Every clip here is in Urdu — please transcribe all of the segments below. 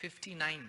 59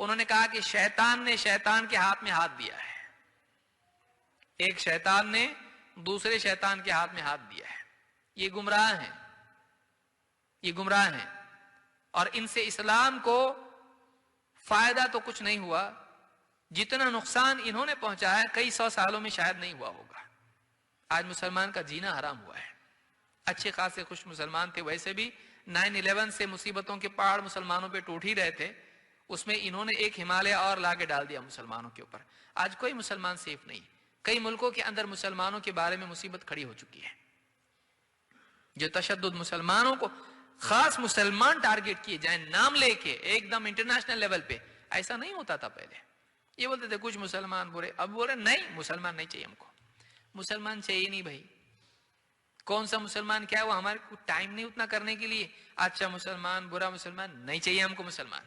انہوں نے کہا کہ شیطان نے شیطان کے ہاتھ میں ہاتھ دیا ہے، ایک شیطان نے دوسرے شیطان کے ہاتھ میں ہاتھ دیا ہے، یہ گمراہ ہیں، یہ گمراہ ہیں، اور ان سے اسلام کو فائدہ تو کچھ نہیں ہوا، جتنا نقصان انہوں نے پہنچایا کئی سو سالوں میں شاید نہیں ہوا ہوگا۔ آج مسلمان کا جینا حرام ہوا ہے، اچھے خاصے خوش مسلمان تھے، ویسے بھی 9/11 سے مصیبتوں کے پہاڑ مسلمانوں پہ ٹوٹ ہی رہے تھے، اس میں انہوں نے ایک ہمالیہ اور لا کے ڈال دیا مسلمانوں کے اوپر۔ آج کوئی مسلمان سیف نہیں، کئی ملکوں کے اندر مسلمانوں کے بارے میں مصیبت کھڑی ہو چکی ہے، جو تشدد مسلمانوں کو خاص مسلمان ٹارگٹ کیے جائیں نام لے کے ایک دم انٹرنیشنل لیول پہ، ایسا نہیں ہوتا تھا پہلے۔ یہ بولتے تھے کچھ مسلمان برے، اب بول رہے نہیں مسلمان نہیں چاہیے ہم کو، مسلمان چاہیے نہیں بھائی، کون سا مسلمان کیا ہے، وہ ہمارے کو ٹائم نہیں اتنا کرنے کے لیے، اچھا مسلمان برا مسلمان نہیں چاہیے ہم کو مسلمان۔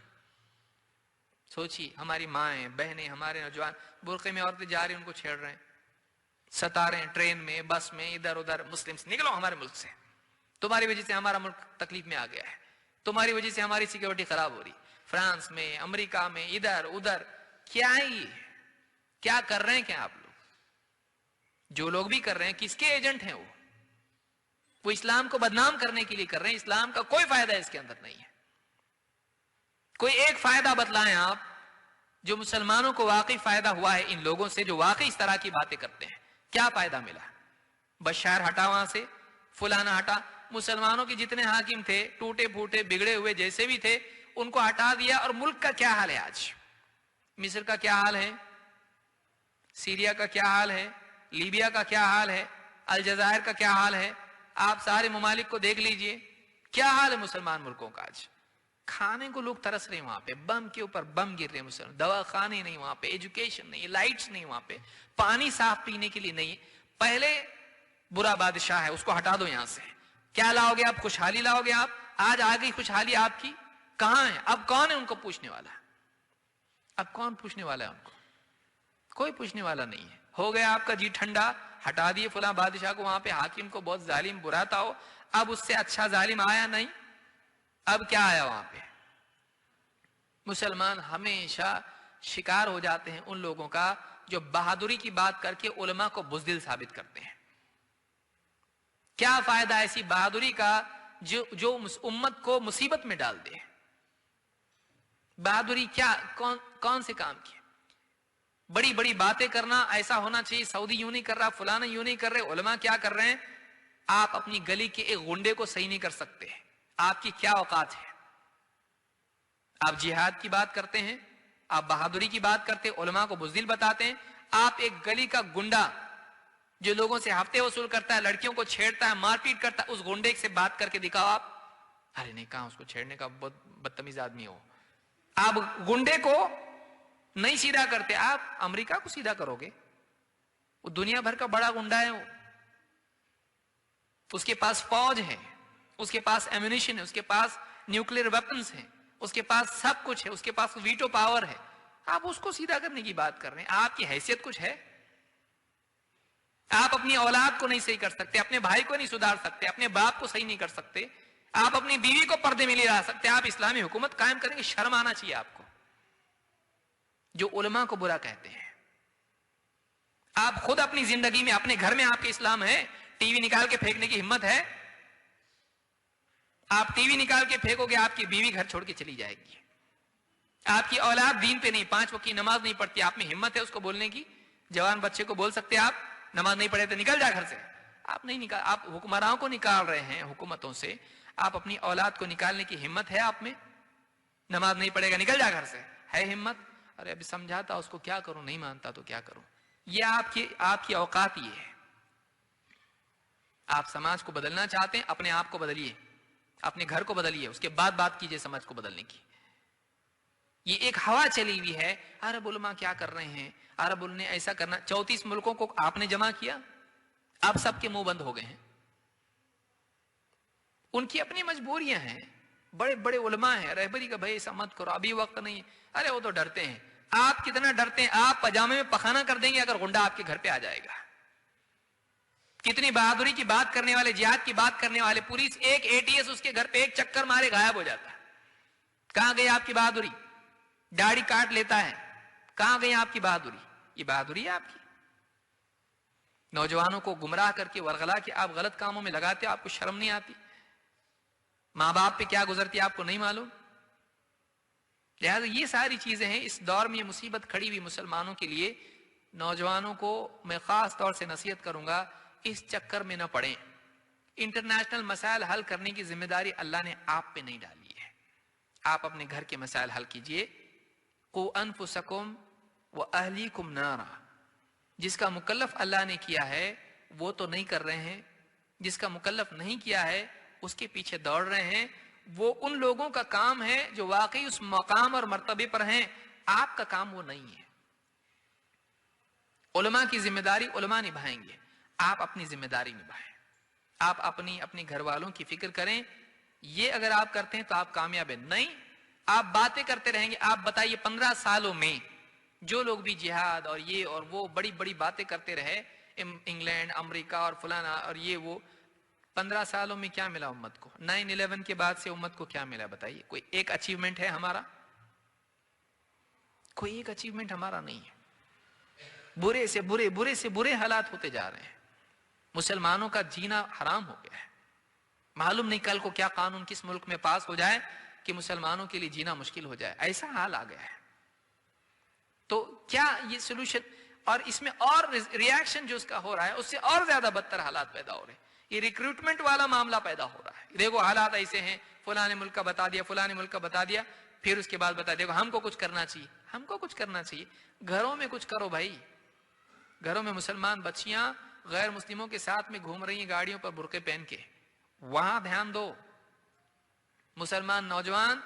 سوچیے ہماری مائیں بہنیں ہمارے نوجوان برقعے میں عورتیں جا رہی ہیں، ان کو چھیڑ رہے ہیں، ستا رہے ہیں، ٹرین میں بس میں ادھر ادھر، مسلم سے نکلو ہمارے ملک سے، تمہاری وجہ سے ہمارا ملک تکلیف میں آ گیا ہے، تمہاری وجہ سے ہماری سیکیورٹی خراب ہو رہی، فرانس میں امریکہ میں ادھر ادھر۔ کیا ہے یہ، کیا کر رہے ہیں کیا آپ لوگ؟ جو لوگ بھی کر رہے ہیں کس کے ایجنٹ ہیں؟ وہ اسلام کو بدنام کرنے کے لیے کر رہے ہیں، اسلام کا کوئی فائدہ اس کے اندر نہیں ہے۔ کوئی ایک فائدہ بتلائیں آپ جو مسلمانوں کو واقعی فائدہ ہوا ہے ان لوگوں سے جو واقعی اس طرح کی باتیں کرتے ہیں، کیا فائدہ ملا؟ بشار ہٹا وہاں سے، فلانا ہٹا، مسلمانوں کے جتنے حاکم تھے ٹوٹے پھوٹے بگڑے ہوئے جیسے بھی تھے ان کو ہٹا دیا، اور ملک کا کیا حال ہے آج؟ مصر کا کیا حال ہے، سیریا کا کیا حال ہے، لیبیا کا کیا حال ہے، الجزائر کا کیا حال ہے، آپ سارے ممالک کو دیکھ لیجئے، کیا حال ہے مسلمان ملکوں کا آج؟ کھانے کو لوگ ترس رہے ہیں، وہاں پہ بم کے اوپر بم گر رہے ہیں مسلمان، دوا خانے نہیں وہاں پہ، ایجوکیشن نہیں، لائٹس نہیں وہاں پہ، پانی صاف پینے کے لیے نہیں۔ پہلے برا بادشاہ ہے اس کو ہٹا دو یہاں سے، کیا لاؤ گے آپ؟ خوشحالی لاؤ گے آپ؟ آج آ گئی خوشحالی آپ کی، کہاں ہے؟ اب کون ہے ان کو پوچھنے والا؟ اب کون پوچھنے والا ہے ان کو؟ کوئی پوچھنے والا نہیں ہے۔ ہو گیا آپ کا جی ٹھنڈا، ہٹا دیے فلاں بادشاہ کو، وہاں پہ حاکم کو بہت ظالم برا تھا ہو، اب اس سے اچھا ظالم آیا نہیں، اب کیا آیا وہاں پہ؟ مسلمان ہمیشہ شکار ہو جاتے ہیں ان لوگوں کا جو بہادری کی بات کر کے علماء کو بزدل ثابت کرتے ہیں۔ کیا فائدہ ایسی بہادری کا جو امت کو مصیبت میں ڈال دے؟ بہادری کیا کون سے کام کی؟ بڑی بڑی باتیں کرنا، ایسا ہونا چاہیے، سعودی یوں نہیں کر رہا، فلانا یوں نہیں کر رہے، علماء کیا کر رہے ہیں؟ آپ اپنی گلی کے ایک غنڈے کو صحیح نہیں کر سکتے، آپ کی کیا اوقات ہے؟ آپ جہاد کی بات کرتے ہیں، آپ بہادری کی بات کرتے ہیں، علماء کو بزدل بتاتے ہیں، آپ ایک گلی کا گنڈا جو لوگوں سے ہفتے وصول کرتا ہے، لڑکیوں کو چھیڑتا ہے، مار پیٹ کرتا ہے، اس گنڈے سے بات کر کے دکھاؤ آپ، ارے نہیں کہاں اس کو چھیڑنے کا بہت بدتمیز آدمی ہو۔ آپ گنڈے کو نہیں سیدھا کرتے، آپ امریکہ کو سیدھا کرو گے، وہ دنیا بھر کا بڑا گنڈا ہے، وہ اس کے پاس فوج ہے، اس کے پاس ایمونیشن ہے، اس کے پاس نیوکلیر ویپنز ہیں، اس کے پاس سب کچھ ہے، اس کے پاس ویٹو پاور ہے، آپ اس کو سیدھا کرنے کی بات کر رہے ہیں؟ آپ کی حیثیت کچھ ہے؟ آپ اپنی اولاد کو نہیں صحیح کر سکتے، اپنے بھائی کو نہیں سدھار سکتے، اپنے باپ کو صحیح نہیں کر سکتے، آپ اپنی بیوی کو پردے میں نہیں لا سکتے، آپ اسلامی حکومت قائم کریں گے؟ شرم آنا چاہیے آپ کو، جو علماء کو برا کہتے ہیں۔ آپ خود اپنی زندگی میں اپنے گھر میں آپ کے اسلام ہے؟ ٹی وی نکال کے پھینکنے کی ہمت ہے؟ آپ ٹی وی نکال کے پھینکو گے، آپ کی بیوی گھر چھوڑ کے چلی جائے گی، آپ کی اولاد دین پہ نہیں، 5 وقت کی نماز نہیں پڑھتی، آپ میں ہمت ہے اس کو بولنے کی؟ جوان بچے کو بول سکتے آپ نماز نہیں پڑھے تو نکل جا گھر سے؟ آپ نہیں نکال، آپ حکمرانوں کو نکال رہے ہیں حکومتوں سے، آپ اپنی اولاد کو نکالنے کی ہمت ہے آپ میں؟ نماز نہیں پڑھے گا نکل جا گھر سے، ہے ہمت؟ ارے ابھی سمجھاتا اس کو، کیا کروں، نہیں مانتا تو کیا کروں؟ یہ آپ کی اوقات یہ ہے۔ آپ سماج کو بدلنا چاہتے ہیں، اپنے آپ کو بدلیے، اپنے گھر کو بدلیے، اس کے بعد بات کیجئے سماج کو بدلنے کی۔ یہ ایک ہوا چلی ہوئی ہے، عرب علماء کیا کر رہے ہیں، عرب نے ایسا کرنا، 34 ملکوں کو آپ نے جمع کیا، اب سب کے منہ بند ہو گئے ہیں، ان کی اپنی مجبوریاں ہیں، بڑے بڑے علماء ہیں، رہبری کا بھائی ایسا مت کرو، ابھی وقت نہیں، ارے وہ تو ڈرتے ہیں۔ آپ کتنا ڈرتے ہیں؟ آپ پجامے میں پخانہ کر دیں گے اگر غنڈا آپ کے گھر پہ آ جائے گا۔ کتنی بہادری کی بات کرنے والے، جہاد کی بات کرنے والے، پولیس ایک ATS اس کے گھر پہ ایک چکر مارے غائب ہو جاتا ہے، کہاں گئی آپ کی بہادری؟ داڑھی کاٹ لیتا ہے. کہاں گئی آپ کی بہادری؟ یہ بہادری ہے آپ کی؟ نوجوانوں کو گمراہ کر کے ورغلا کے آپ غلط کاموں میں لگاتے ہو، آپ کو شرم نہیں آتی؟ ماں باپ پہ کیا گزرتی ہے آپ کو نہیں معلوم؟ لہذا یہ ساری چیزیں ہیں. اس دور میں یہ مصیبت کھڑی ہوئی مسلمانوں کے لیے، نوجوانوں کو میں خاص طور سے نصیحت کروں گا اس چکر میں نہ پڑیں. انٹرنیشنل مسائل حل کرنے کی ذمہ داری اللہ نے آپ پہ نہیں ڈالی ہے. آپ اپنے گھر کے مسائل حل کیجئے. قو انفسکم واہلیکم نارا. جس کا مکلف اللہ نے کیا ہے وہ تو نہیں کر رہے ہیں، جس کا مکلف نہیں کیا ہے اس کے پیچھے دوڑ رہے ہیں. وہ ان لوگوں کا کام ہے جو واقعی اس مقام اور مرتبے پر ہیں. آپ کا کام وہ نہیں ہے. علماء کی ذمہ داری علماء نبھائیں گے، آپ اپنی ذمہ داری نبھائیں. آپ اپنی گھر والوں کی فکر کریں. یہ اگر آپ کرتے ہیں تو آپ کامیاب ہیں. نہیں، آپ باتیں کرتے رہیں گے. آپ بتائیے 15 سالوں میں جو لوگ بھی جہاد اور یہ اور وہ بڑی بڑی باتیں کرتے رہے، انگلینڈ، امریکہ اور فلانا اور یہ وہ، 15 سالوں میں کیا ملا امت کو؟ 9/11 کے بعد سے امت کو کیا ملا بتائیے؟ کوئی ایک اچیومنٹ ہے ہمارا؟ کوئی ایک اچیومنٹ ہمارا نہیں ہے. برے سے برے حالات ہوتے جا رہے ہیں. مسلمانوں کا جینا حرام ہو گیا ہے. معلوم نہیں کل کو کیا قانون کس ملک میں پاس ہو جائے کہ مسلمانوں کے لیے جینا مشکل ہو جائے. ایسا حال آ گیا ہے. تو کیا یہ سولوشن؟ اور اس میں اور ریاکشن جو اس کا ہو رہا ہے اس سے اور زیادہ بدتر حالات پیدا ہو رہے ہیں. یہ ریکروٹمنٹ والا معاملہ پیدا ہو رہا ہے. دیکھو حالات ایسے ہیں، فلاں ملک کا بتا دیا، فلاں ملک کا بتا دیا، پھر اس کے بعد بتا دیکھو ہم کو کچھ کرنا چاہیے. ہم کو کچھ کرنا چاہیے. گھروں میں کچھ کرو بھائی. گھروں میں مسلمان بچیاں غیر مسلموں کے ساتھ میں گھوم رہی ہیں گاڑیوں پر برقعے پہن کے، وہاں دھیان دو. مسلمان نوجوان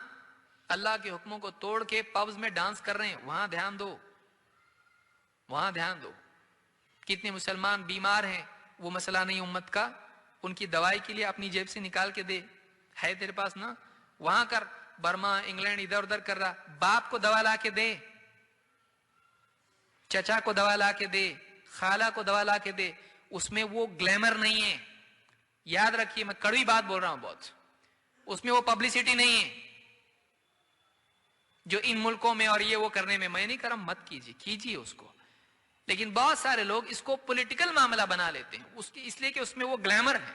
اللہ کے حکموں کو توڑ کے پبز میں ڈانس کر رہے ہیں، وہاں دھیان دو. وہاں دھیان دو. کتنے مسلمان بیمار ہیں، وہ مسئلہ نہیں امت کا، ان کی دوائی کے لیے اپنی جیب سے نکال کے دے. ہے تیرے پاس نا؟ وہاں کر. برما، انگلینڈ ادھر ادھر کر رہا، باپ کو دوا لا کے دے، چچا کو دوا لا کے دے، خالہ کو دوا لا کے دے. اس میں وہ گلیمر نہیں ہے. یاد رکھیے، میں کڑوی بات بول رہا ہوں بہت. اس میں وہ پبلسٹی نہیں ہے جو ان ملکوں میں اور یہ وہ کرنے میں. میں نہیں کر رہا، مت کیجیے اس کو. لیکن بہت سارے لوگ اس کو پولیٹیکل معاملہ بنا لیتے ہیں اس لیے کہ اس میں وہ گلیمر ہے،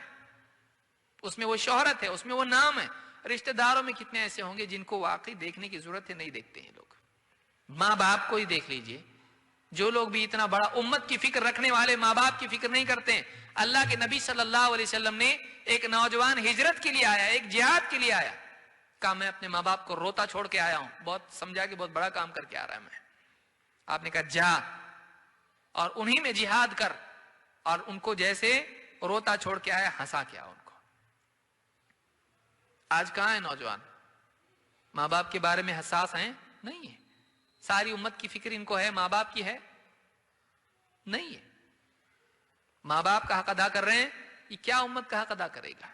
اس میں وہ شہرت ہے، اس میں وہ نام ہے. رشتہ داروں میں کتنے ایسے ہوں گے جن کو واقعی دیکھنے کی ضرورت ہے، نہیں دیکھتے ہیں لوگ. ماں باپ کو ہی دیکھ لیجئے. جو لوگ بھی اتنا بڑا امت کی فکر رکھنے والے ماں باپ کی فکر نہیں کرتے ہیں. اللہ کے نبی صلی اللہ علیہ وسلم نے ایک نوجوان ہجرت کے لیے آیا، ایک جہاد کے لیے آیا، کہا میں اپنے ماں باپ کو روتا چھوڑ کے آیا ہوں. بہت سمجھا کہ بہت بڑا کام کر کے آ رہا ہے میں. آپ نے کہا جا اور انہی میں جہاد کر. اور ان کو جیسے روتا چھوڑ کے آیا، ہنسا کے آیا ان کو. آج کہاں ہے نوجوان؟ ماں باپ کے بارے میں حساس ہیں؟ نہیں ہے. ساری امت کی فکر ان کو ہے، ماں باپ کی ہے نہیں ہے. ماں باپ کا حق ادا کر رہے ہیں، یہ کیا امت کا حق ادا کرے گا؟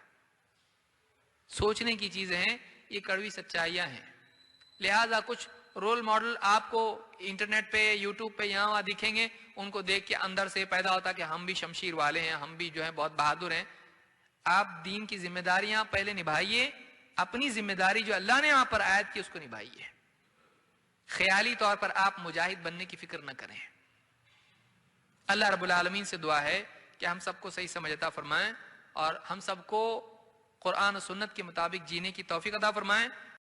سوچنے کی چیزیں ہیں. یہ کڑوی سچائیاں ہیں. لہذا کچھ رول ماڈل آپ کو انٹرنیٹ پہ، یوٹیوب پہ یہاں وہاں دکھیں گے، ان کو دیکھ کے اندر سے پیدا ہوتا کہ ہم بھی شمشیر والے ہیں، ہم بھی جو ہیں بہت بہادر ہیں. آپ دین کی ذمہ داریاں پہلے نبھائیے. اپنی ذمہ داری جو اللہ نے یہاں پر عائد کی اس کو نبھائیے. خیالی طور پر آپ مجاہد بننے کی فکر نہ کریں. اللہ رب العالمین سے دعا ہے کہ ہم سب کو صحیح سمجھ عطا فرمائیں اور ہم سب کو قرآن و سنت کے مطابق جینے کی توفیق عطا فرمائیں.